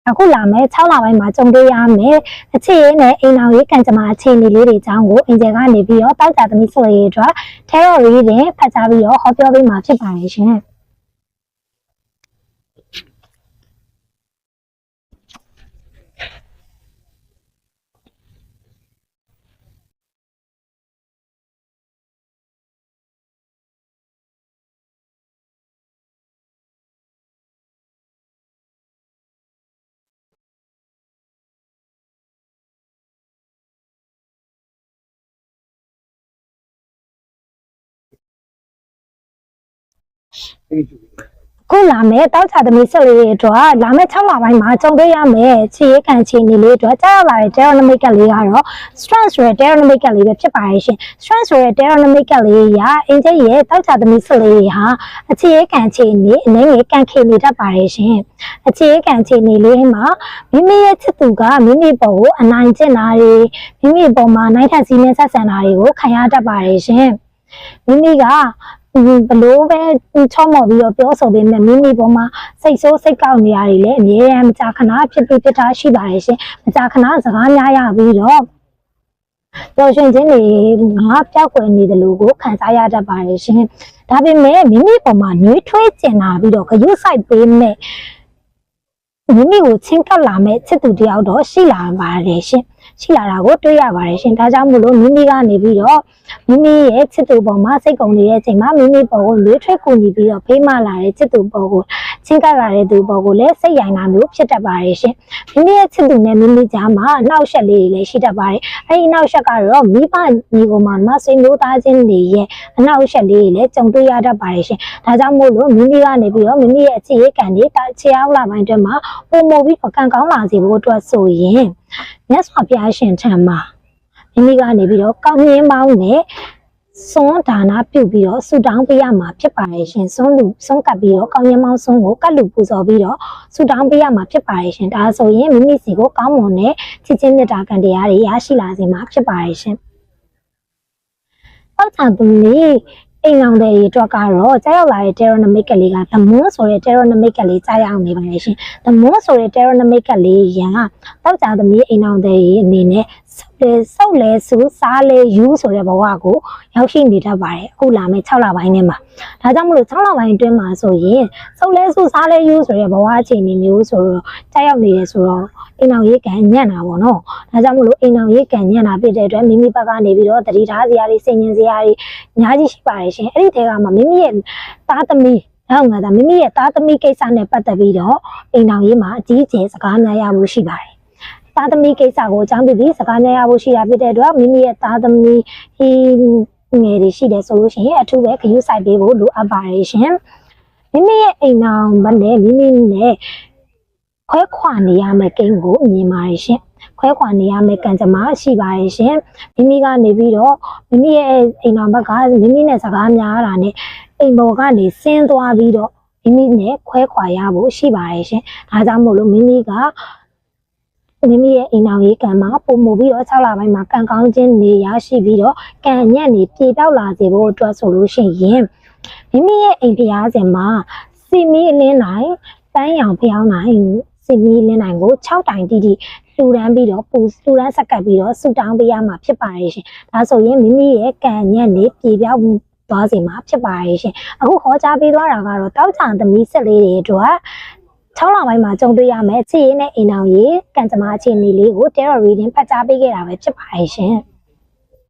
အခုလာမယ်6လပိုင်းမှာကြုံတွေ့ရမယ်အခြေရေးနဲ့အိမ်အောင်ရေးကံကြမ္မာအခြေအနေလေးတွေအကြောင်းကိုအင်ဂျယ်ကနေပြီးတော့တောက်ကြသမီးဆိုရေးအတွက် Tarot reading ဖတ်ကြားပြီးတော့ဟောပြောပေးမှာဖြစ်ပါတယ်ရှင်ခုလာမယ်တောက်ချသမီးဆက်လေးအတွက်လာမယ့်6လပိုင်းမှာကြုံတွေ့ရမယ်ခြေရခံခြေနေလေးအတွက်ကြားရောက်လာတဲ့ Tarot Number လေးကတော့ Strength ဆိုတဲ့ Tarot Number လေးပဲဖြစ်ပါရဲ့ရှင် Strength ဆိုတဲ့ Tarot Number လေးကအင်ဂျယ်ရဲ့တောက်ချသမီးဆက်လေးဟာအခြေရခံခြေနေအနေငယ်ကန်ခေနေတတ်ပါရဲ့ရှင်အခြေရခံခြေနေလေးမှာမိမိရဲ့ချစ်သူကမိမိပေါ်ကိုအနိုင်ကျင့်တာတွေမိမိပေါ်မှာနိုင်ထက်စီးနှင်းဆက်ဆံတာတွေကိုခံရတတ်ပါရဲ့ရှင်မိမိကဘလို့ပဲချောမော်ပြီးတော့ပြောဆိုပေးမယ်မိမိပေါ်မှာစိတ်ဆိုးစိတ်ကောက်နေရတယ်လေအမြဲတမ်းမကြာခဏဖြစ်ပြီးပြတာရှိပါတယ်ရှင်မကြာခဏစကားများရပြီးတော့ပျော်ရွှင်ခြင်းတွေငါပြောက်ွယ်နေတယ်လို့ကိုခံစားရတတ်ပါတယ်ရှင်ဒါပေမဲ့မိမိပေါ်မှာနှွေးထွေးကျင်လာပြီးတော့ဂရုစိုက်ပေးမယ်မိမိကိုချင်းကပ်လာမဲ့ချစ်သူတယောက်တော့ရှိလာပါတယ်ရှင်ရှိလာတာကိုတွေ့ရပါတယ်ရှင်ဒါကြောင့်မို့လို့မိမိကနေပြီးတော့မိမိရဲ့ချစ်သူပေါ်မှာစိတ်ကုန်နေတဲ့အချိန်မှာမိမိပေါ်ကိုလွေးထွေးကူညီပြီးတော့ဖေးမလာတဲ့ချစ်သူပေါ်ကိုချင်းကပ်လာတဲ့သူပေါ်ကိုလည်းစိတ်ရိုင်တာမျိုးဖြစ်တတ်ပါတယ်ရှင်မိမိရဲ့ချစ်သူနဲ့မိမိကြားမှာအနောက်ရှက်လေးတွေလည်းရှိတတ်ပါတယ်အဲဒီအနောက်ရှက်ကတော့မိဘညီကိုမှဆွေမျိုးသားချင်းတွေရဲ့အနောက်ရှက်လေးတွေလည်းကြုံတွေ့ရတတ်ပါတယ်ရှင်ဒါကြောင့်မို့လို့မိမိကနေပြီးတော့မိမိရဲ့အခြေခံတွေခြေအောက်လာပိုင်းအတွင်းမှာပုံမပြီးတော့ကံကောင်းလာစေဖို့အတွက်ဆိုရင်မြတ်စွာဘုရားရှင်ထံမှာမိမိကနေပြီးတော့ကောင်းမြင်ပေါင်းနဲ့စွန်းဒါနပြုပြီးတော့ဆုတောင်းပေးရမှာဖြစ်ပါတယ်ရှင်စွန်းကပ်ပြီးတော့ကောင်းမြင်ပေါင်းစွန်းကိုကတ်လူပူဇော်ပြီးတော့ဆုတောင်းပေးရမှာဖြစ်ပါတယ်ရှင်ဒါဆိုရင်မိမိစီကိုကောင်းမွန်တဲ့ချစ်ချင်းမေတ္တာကံတရားတွေရရှိလာစေမှာဖြစ်ပါတယ်ရှင်ပေါ့ချာသူလေးအိမ်အောင်တဲ့အတွက်ကတော့ကြားရောက်လာတဲ့ Tarot Number လေးက The Moon ဆိုတဲ့ Tarot Number လေးကြားရောက်နေပါတယ်ရှင် The Moon ဆိုတဲ့ Tarot Number လေးရန်ကတောက်ကြသမီးအိမ်အောင်တဲ့အနေနဲ့စုပ်လဲစူးစားလဲယူဆိုတဲ့ဘဝကိုရောက်ရှိနေတတ်ပါတယ်အခုလာမယ့်6လပိုင်းထဲမှာဒါကြောင့်မလို့6လပိုင်းအတွင်းမှာဆိုရင်စုပ်လဲစူးစားလဲယူဆိုတဲ့ဘဝအခြေအနေမျိုးဆိုတော့ကြားရောက်နေတယ်ဆိုတော့အိမ်အောင်ရေးကံညံ့တာပေါ့နော်ဒါကြောင့်မလို့အိမ်အောင်ရေးကံညံ့တာဖြစ်တဲ့အတွက်မိမိဘက်ကနေပြီးတော့တတိထားစရာတွေစိတ်ညင်စရာတွေအများကြီးရှိပါတယ်ရှင်အဲ့ဒီတဲကမှမိမိရဲ့သားသမီးနောက်ငါသားမိမိရဲ့သားသမီးကိစ္စနဲ့ပတ်သက်ပြီးတော့အိမ်အောင်ရေးမှာအကြီးအကျယ်စကားများရမှုရှိပါတယ်သားသမီးကိစ္စကိုအကြောင်းပြပြီးစကားများရဖို့ရှိတာဖြစ်တဲ့အတွက်မိမိရဲ့သားသမီးငယ်တွေရှိတယ်ဆိုလို့ရှိရင်အထူးပဲဂရုစိုက်ပေးဖို့လိုအပ်ပါတယ်ရှင်မိမိရဲ့အိမ်အောင်မနဲ့မိမိနဲ့ခွဲခွာနေရမယ့်ကိန်းကိုမြင်ပါတယ်ရှင်ခွဲခွာနေရမယ့်ကံကြမ္မာရှိပါတယ်ရှင်မိမိကနေပြီးတော့မိမိရဲ့အိမ်အောင်ဘက်ကမိမိနဲ့စကားများတာနဲ့အိမ်ပေါ်ကနေဆင်းသွားပြီးတော့မိမိနဲ့ခွဲခွာရဖို့ရှိပါတယ်ရှင်ဒါကြောင့်မို့လို့မိမိကမိမိရဲ့အိမ်အောင်ရေးကံမှာပုံမူပြီးတော့6လပိုင်းမှာကံကောင်းခြင်းနေရရှိပြီးတော့ကံညံ့နေပြေပြောက်လာစေဖို့အတွက်ဆိုလို့ရှိရင်မိမိရဲ့အိမ်ဖျားစဉ်မှာစီမီအလင်းနိုင်ပန်းရောင်ဖျောင်းနိုင်စီမီလင်းနိုင်ကို6တိုင်တိတိလှူဒန်းပြီးတော့လှူဒန်းဆက်ကပ်ပြီးတော့ဆူတောင်းပေးရမှာဖြစ်ပါတယ်ရှင်ဒါဆိုရင်မိမိရဲ့ကံညံ့နေပြေပြောက်သွားစေမှာဖြစ်ပါတယ်ရှင်အခုခေါ်ကြားပေးသွားတာကတော့တောက်ချာသမီးဆက်လေးတွေအတွက်6လပိုင်းမှာကြုံတွေ့ရမယ်ချစ်ရေးနဲ့အိမ်အောင်ရေးကံကြမ္မာအခြေအနေလေးကို Tarot Reading ဖတ်ကြားပေးခဲ့တာပဲဖြစ်ပါတယ်ရှင်